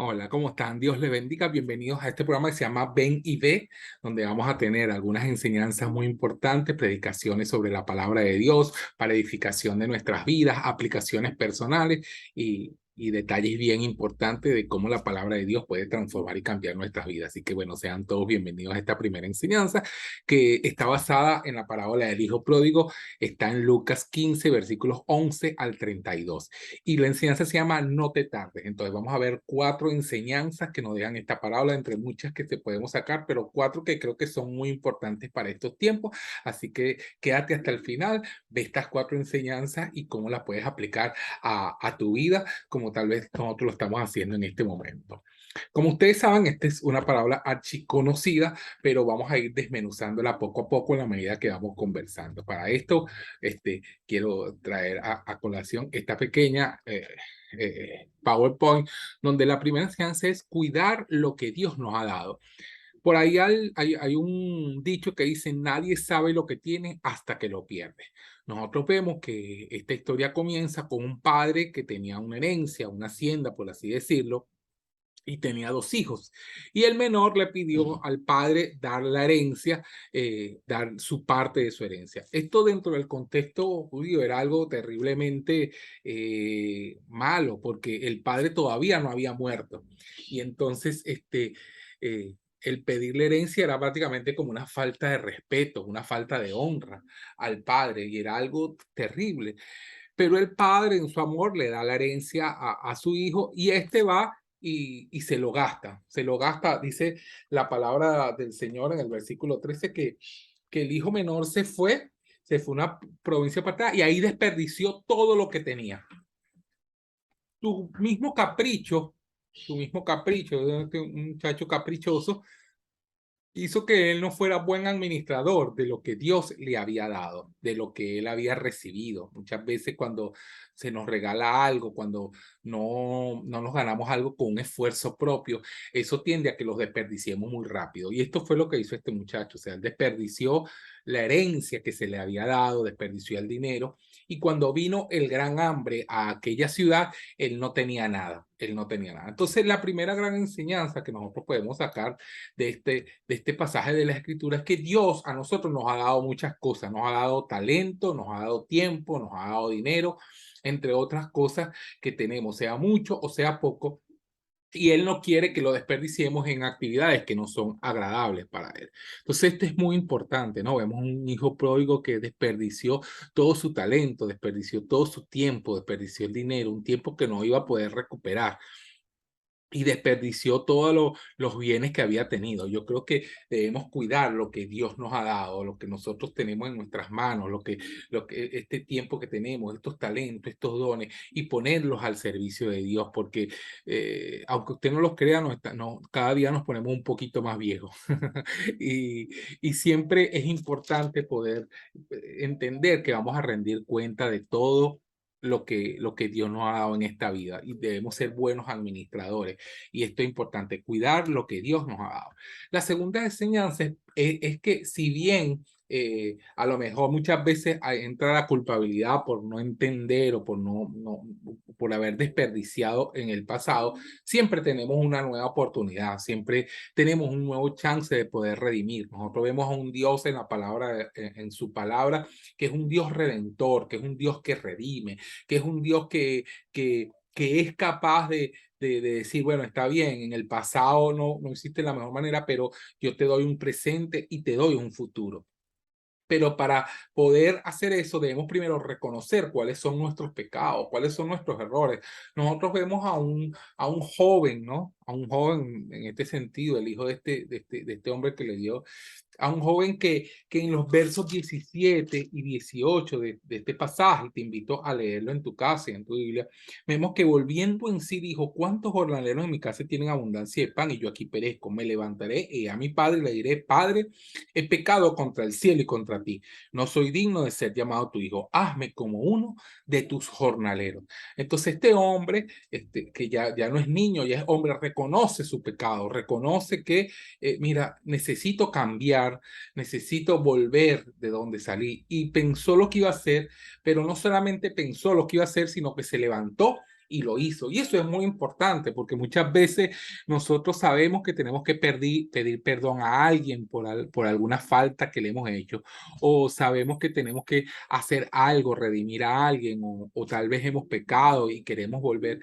Hola, ¿cómo están? Dios les bendiga. Bienvenidos a este programa que se llama Ven y Ve, donde vamos a tener algunas enseñanzas muy importantes, predicaciones sobre la palabra de Dios, para edificación de nuestras vidas, aplicaciones personales y detalles bien importantes de cómo la palabra de Dios puede transformar y cambiar nuestras vidas. Así que bueno, sean todos bienvenidos a esta primera enseñanza que está basada en la parábola del Hijo Pródigo. Está en Lucas 15, versículos 11 al 32. Y la enseñanza se llama No te tardes. Entonces vamos a ver cuatro enseñanzas que nos dejan esta parábola, entre muchas que te podemos sacar, pero cuatro que creo que son muy importantes para estos tiempos. Así que quédate hasta el final, ve estas cuatro enseñanzas y cómo las puedes aplicar a tu vida, como tal vez nosotros lo estamos haciendo en este momento. Como ustedes saben, esta es una parábola archiconocida, pero vamos a ir desmenuzándola poco a poco en la medida que vamos conversando. Para esto, quiero traer a colación esta pequeña PowerPoint, donde la primera enseñanza es cuidar lo que Dios nos ha dado. Por ahí hay un dicho que dice, nadie sabe lo que tiene hasta que lo pierde. Nosotros vemos que esta historia comienza con un padre que tenía una herencia, una hacienda, por así decirlo, y tenía dos hijos. Y el menor le pidió al padre dar la herencia, dar su parte de su herencia. Esto dentro del contexto judío era algo terriblemente malo, porque el padre todavía no había muerto. Y entonces, el pedirle herencia era prácticamente como una falta de respeto, una falta de honra al padre, y era algo terrible. Pero el padre en su amor le da la herencia a su hijo y este va y se lo gasta, dice la palabra del Señor en el versículo 13 que el hijo menor se fue a una provincia apartada y ahí desperdició todo lo que tenía. Tu mismo capricho, tu mismo capricho, un muchacho caprichoso, hizo que él no fuera buen administrador de lo que Dios le había dado, de lo que él había recibido. Muchas veces cuando se nos regala algo, cuando no nos ganamos algo con un esfuerzo propio, eso tiende a que los desperdiciemos muy rápido. Y esto fue lo que hizo este muchacho, o sea, él desperdició la herencia que se le había dado, desperdició el dinero, y cuando vino el gran hambre a aquella ciudad, él no tenía nada, él no tenía nada. Entonces, la primera gran enseñanza que nosotros podemos sacar de este pasaje de la escritura es que Dios a nosotros nos ha dado muchas cosas, nos ha dado talento, nos ha dado tiempo, nos ha dado dinero, entre otras cosas que tenemos, sea mucho o sea poco, y Él no quiere que lo desperdiciemos en actividades que no son agradables para Él. Entonces, esto es muy importante, ¿no? Vemos un hijo pródigo que desperdició todo su talento, desperdició todo su tiempo, desperdició el dinero, un tiempo que no iba a poder recuperar y desperdició todos los bienes que había tenido. Yo creo que debemos cuidar lo que Dios nos ha dado, lo que nosotros tenemos en nuestras manos, lo que este tiempo que tenemos, estos talentos, estos dones, y ponerlos al servicio de Dios, porque aunque usted no los crea, cada día nos ponemos un poquito más viejos. y, y siempre es importante poder entender que vamos a rendir cuenta de todo lo que Dios nos ha dado en esta vida y debemos ser buenos administradores. Y esto es importante, cuidar lo que Dios nos ha dado. La segunda enseñanza es que si bien a lo mejor muchas veces entra la culpabilidad por no entender o por haber desperdiciado en el pasado, siempre tenemos una nueva oportunidad, siempre tenemos un nuevo chance de poder redimir. Nosotros vemos a un Dios en la palabra, en su palabra, que es un Dios redentor, que es un Dios que redime, que es un Dios que es capaz de decir, bueno, está bien, en el pasado no hiciste de la mejor manera, pero yo te doy un presente y te doy un futuro. Pero para poder hacer eso debemos primero reconocer cuáles son nuestros pecados, cuáles son nuestros errores. Nosotros vemos a un joven, ¿no? A un joven en este sentido, el hijo de este hombre que le dio a un joven que en los versos 17 y 18 de este pasaje, te invito a leerlo en tu casa y en tu Biblia, vemos que volviendo en sí dijo, ¿cuántos jornaleros en mi casa tienen abundancia de pan y yo aquí perezco? Me levantaré y a mi padre le diré, Padre, he pecado contra el cielo y contra ti. No soy digno de ser llamado tu hijo. Hazme como uno de tus jornaleros. Entonces este hombre, que ya no es niño, ya es hombre, reconoce su pecado, reconoce que, mira, necesito cambiar, necesito volver de donde salí. Y pensó lo que iba a hacer, pero no solamente pensó lo que iba a hacer, sino que se levantó y lo hizo. Y eso es muy importante porque muchas veces nosotros sabemos que tenemos que pedir perdón a alguien por alguna falta que le hemos hecho, o sabemos que tenemos que hacer algo, redimir a alguien, o tal vez hemos pecado y queremos volver.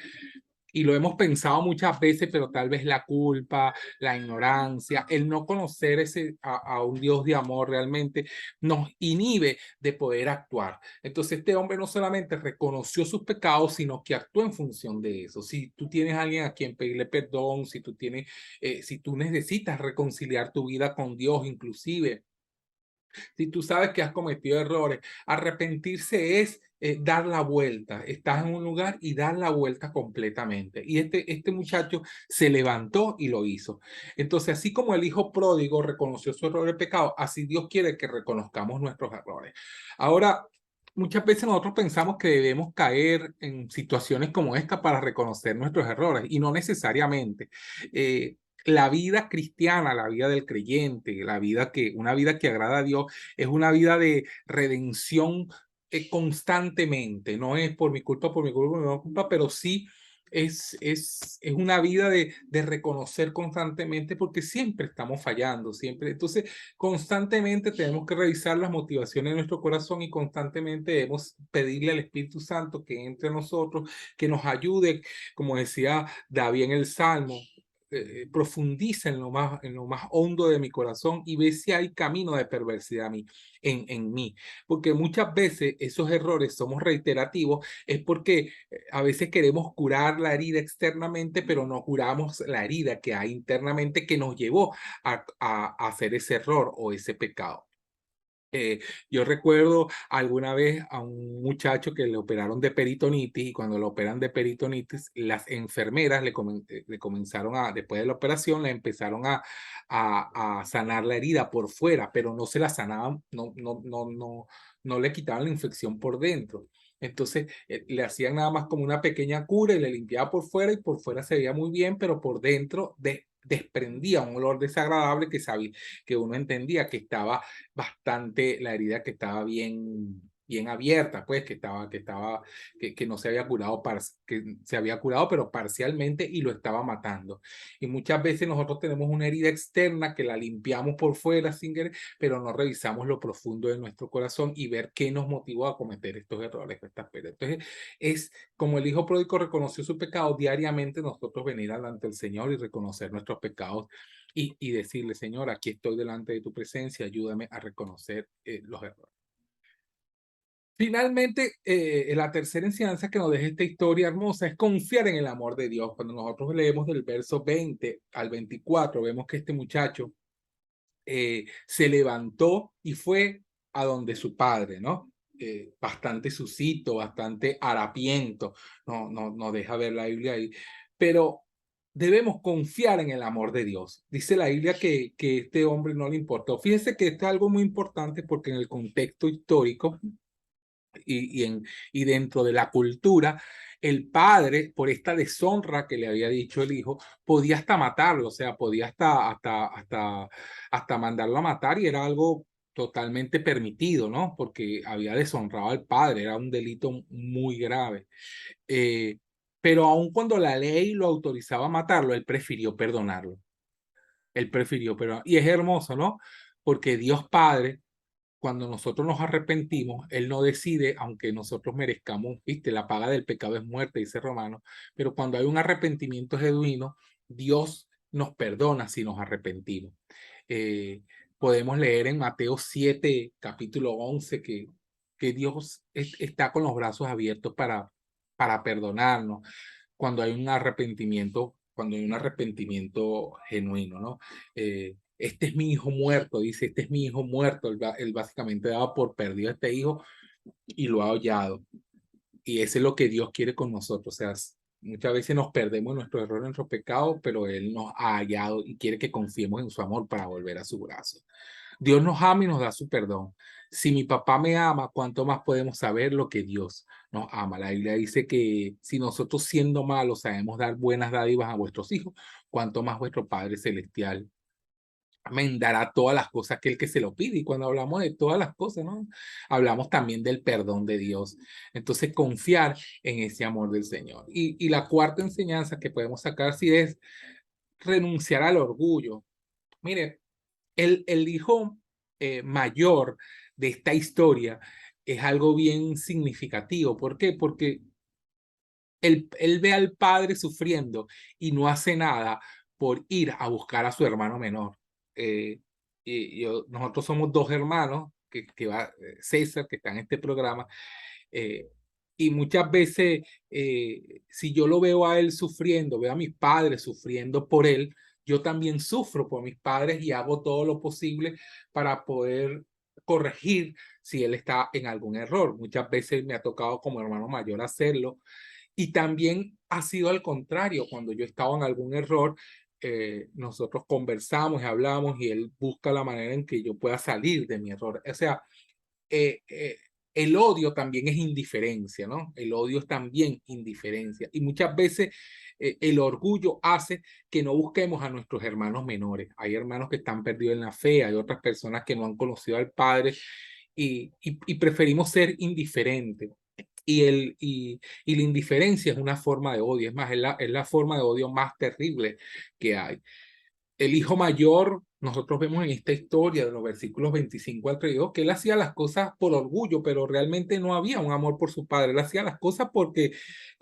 Y lo hemos pensado muchas veces, pero tal vez la culpa, la ignorancia, el no conocer a un Dios de amor realmente nos inhibe de poder actuar. Entonces este hombre no solamente reconoció sus pecados, sino que actuó en función de eso. Si tú tienes a alguien a quien pedirle perdón, si tú necesitas reconciliar tu vida con Dios, inclusive si tú sabes que has cometido errores, arrepentirse es dar la vuelta. Estás en un lugar y dar la vuelta completamente. Y este muchacho se levantó y lo hizo. Entonces, así como el hijo pródigo reconoció su error de pecado, así Dios quiere que reconozcamos nuestros errores. Ahora, muchas veces nosotros pensamos que debemos caer en situaciones como esta para reconocer nuestros errores y no necesariamente. La vida cristiana, la vida del creyente, una vida que agrada a Dios, es una vida de redención constantemente. No es por mi culpa, por mi culpa, pero sí es una vida de reconocer constantemente porque siempre estamos fallando, siempre. Entonces, constantemente tenemos que revisar las motivaciones de nuestro corazón y constantemente debemos pedirle al Espíritu Santo que entre a nosotros, que nos ayude, como decía David en el Salmo, profundiza en lo más hondo de mi corazón y ve si hay camino de perversidad en mí. Porque muchas veces esos errores somos reiterativos, es porque a veces queremos curar la herida externamente, pero no curamos la herida que hay internamente que nos llevó a hacer ese error o ese pecado. Yo recuerdo alguna vez a un muchacho que le operaron de peritonitis y cuando lo operan de peritonitis, las enfermeras le comenzaron después de la operación, le empezaron a sanar la herida por fuera, pero no se la sanaban, no le quitaban la infección por dentro. Entonces le hacían nada más como una pequeña cura y le limpiaba por fuera y por fuera se veía muy bien, pero por dentro desprendía un olor desagradable que uno entendía que estaba bastante la herida que estaba bien abierta, pues que no se había curado, que se había curado, pero parcialmente y lo estaba matando. Y muchas veces nosotros tenemos una herida externa que la limpiamos por fuera sin querer, pero no revisamos lo profundo de nuestro corazón y ver qué nos motivó a cometer estos errores, estas pérdidas. Entonces, es como el hijo pródigo reconoció su pecado, diariamente nosotros venir delante del Señor y reconocer nuestros pecados y decirle, Señor, aquí estoy delante de tu presencia, ayúdame a reconocer los errores. Finalmente, la tercera enseñanza que nos deja esta historia hermosa es confiar en el amor de Dios. Cuando nosotros leemos del verso 20 al 24, vemos que este muchacho se levantó y fue a donde su padre, ¿no? Bastante suscito, bastante harapiento, no deja ver la Biblia ahí, pero debemos confiar en el amor de Dios. Dice la Biblia que este hombre no le importó. Fíjese que esto es algo muy importante porque en el contexto histórico y dentro de la cultura, el padre, por esta deshonra que le había dicho el hijo, podía hasta matarlo, o sea, podía hasta mandarlo a matar y era algo totalmente permitido, ¿no? Porque había deshonrado al padre, era un delito muy grave. Eh, pero aun cuando la ley lo autorizaba a matarlo, él prefirió perdonarlo. Él prefirió perdonarlo. Y es hermoso, ¿no? Porque Dios Padre cuando nosotros nos arrepentimos, Él no decide, aunque nosotros merezcamos, viste, la paga del pecado es muerte, dice Romano, pero cuando hay un arrepentimiento genuino, Dios nos perdona si nos arrepentimos. Eh, Podemos leer en Mateo 7, capítulo 11, que Dios está con los brazos abiertos para perdonarnos cuando hay un arrepentimiento genuino, ¿no? Este es mi hijo muerto, dice, este es mi hijo muerto. Él básicamente daba por perdido a este hijo y lo ha hollado. Y eso es lo que Dios quiere con nosotros. O sea, muchas veces nos perdemos en nuestro error, en nuestro pecado, pero Él nos ha hallado y quiere que confiemos en su amor para volver a su brazo. Dios nos ama y nos da su perdón. Si mi papá me ama, ¿cuánto más podemos saber lo que Dios nos ama? La Biblia dice que si nosotros siendo malos sabemos dar buenas dádivas a vuestros hijos, ¿cuánto más vuestro Padre Celestial amén, dará todas las cosas que el que se lo pide. Y cuando hablamos de todas las cosas, ¿no? Hablamos también del perdón de Dios. Entonces, confiar en ese amor del Señor. Y la cuarta enseñanza que podemos sacar sí es renunciar al orgullo. Mire, el hijo mayor de esta historia es algo bien significativo. ¿Por qué? Porque él ve al padre sufriendo y no hace nada por ir a buscar a su hermano menor. Eh, nosotros somos dos hermanos, César, que está en este programa, eh, y muchas veces, si yo lo veo a él sufriendo, veo a mis padres sufriendo por él, yo también sufro por mis padres y hago todo lo posible para poder corregir si él está en algún error. Muchas veces me ha tocado como hermano mayor hacerlo y también ha sido al contrario, cuando yo estaba en algún error, nosotros conversamos y hablamos y él busca la manera en que yo pueda salir de mi error. O sea, eh, eh, el odio también es indiferencia, ¿no? El odio es también indiferencia. Y muchas veces el orgullo hace que no busquemos a nuestros hermanos menores. Hay hermanos que están perdidos en la fe, hay otras personas que no han conocido al Padre y preferimos ser indiferentes. Y la indiferencia es una forma de odio, es más, es la forma de odio más terrible que hay. El hijo mayor, nosotros vemos en esta historia de los versículos 25 al 32, que él hacía las cosas por orgullo, pero realmente no había un amor por su padre. Él hacía las cosas porque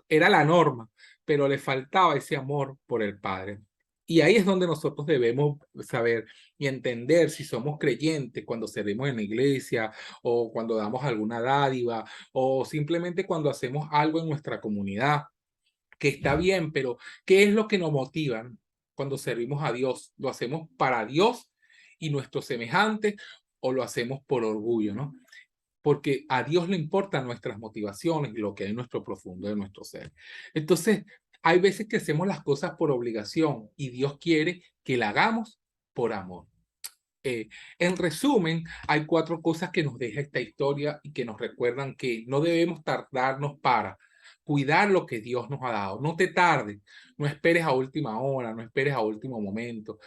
era la norma, pero le faltaba ese amor por el padre. Y ahí es donde nosotros debemos saber y entender si somos creyentes cuando servimos en la iglesia o cuando damos alguna dádiva o simplemente cuando hacemos algo en nuestra comunidad que está bien, pero ¿qué es lo que nos motiva cuando servimos a Dios? ¿Lo hacemos para Dios y nuestros semejantes o lo hacemos por orgullo, no? Porque a Dios le importan nuestras motivaciones y lo que hay en nuestro profundo de nuestro ser. Entonces, hay veces que hacemos las cosas por obligación y Dios quiere que la hagamos por amor. En resumen, hay cuatro cosas que nos deja esta historia y que nos recuerdan que no debemos tardarnos para cuidar lo que Dios nos ha dado. No te tardes, no esperes a última hora, no esperes a último momento.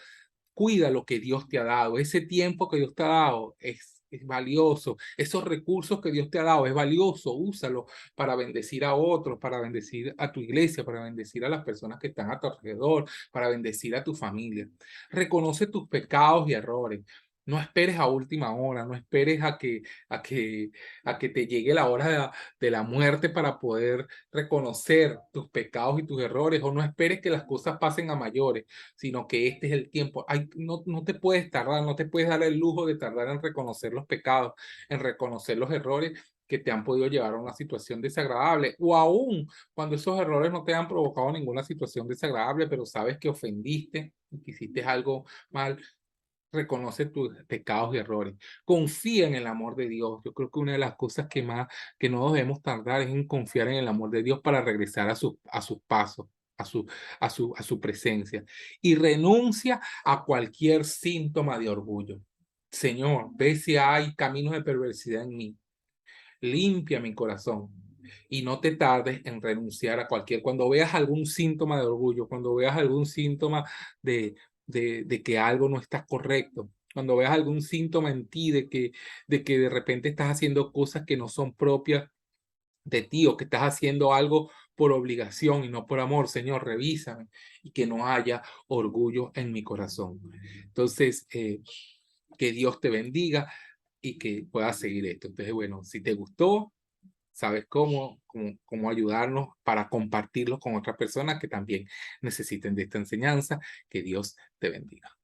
Cuida lo que Dios te ha dado. Ese tiempo que Dios te ha dado es valioso. Esos recursos que Dios te ha dado es valioso. Úsalo para bendecir a otros, para bendecir a tu iglesia, para bendecir a las personas que están a tu alrededor, para bendecir a tu familia. Reconoce tus pecados y errores. No esperes a última hora, no esperes a que, a que te llegue la hora de la muerte para poder reconocer tus pecados y tus errores, o no esperes que las cosas pasen a mayores, sino que este es el tiempo. No te puedes tardar, no te puedes dar el lujo de tardar en reconocer los pecados, en reconocer los errores que te han podido llevar a una situación desagradable, o aún cuando esos errores no te han provocado ninguna situación desagradable, pero sabes que ofendiste y que hiciste algo mal. Reconoce tus pecados y errores. Confía en el amor de Dios. Yo creo que una de las cosas que más que no debemos tardar es en confiar en el amor de Dios para regresar a sus pasos, a su presencia. Y renuncia a cualquier síntoma de orgullo. Señor, ve si hay caminos de perversidad en mí. Limpia mi corazón y no te tardes en renunciar a cualquier, cuando veas algún síntoma de orgullo, cuando veas algún síntoma de, de que algo no está correcto, cuando veas algún síntoma en ti de que de repente estás haciendo cosas que no son propias de ti o que estás haciendo algo por obligación y no por amor, Señor, revísame y que no haya orgullo en mi corazón. Entonces, que Dios te bendiga y que puedas seguir esto. Entonces, bueno, si te gustó, sabes cómo ayudarnos para compartirlo con otras personas que también necesiten de esta enseñanza. Que Dios te bendiga.